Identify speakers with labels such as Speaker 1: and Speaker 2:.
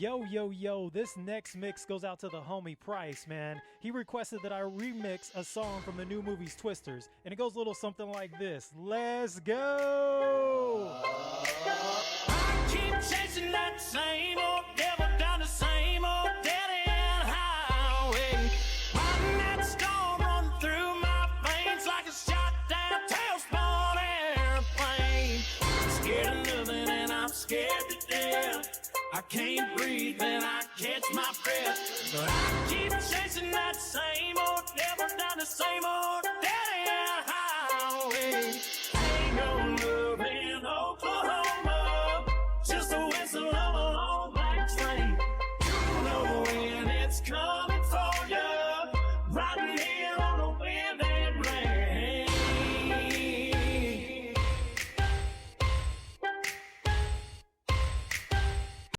Speaker 1: Yo, this next mix goes out to the homie Price, man. He requested that I remix a song from the new movies Twisters, and it goes a little something like this. Let's go!
Speaker 2: I keep chasing that same old devil down the same old dead-end highway. Riding that storm run through my veins like a shot-down tailspin airplane. I'm scared of living and I'm scared to death. I can't breathe and I catch my breath. But I keep chasing that same old devil down the same old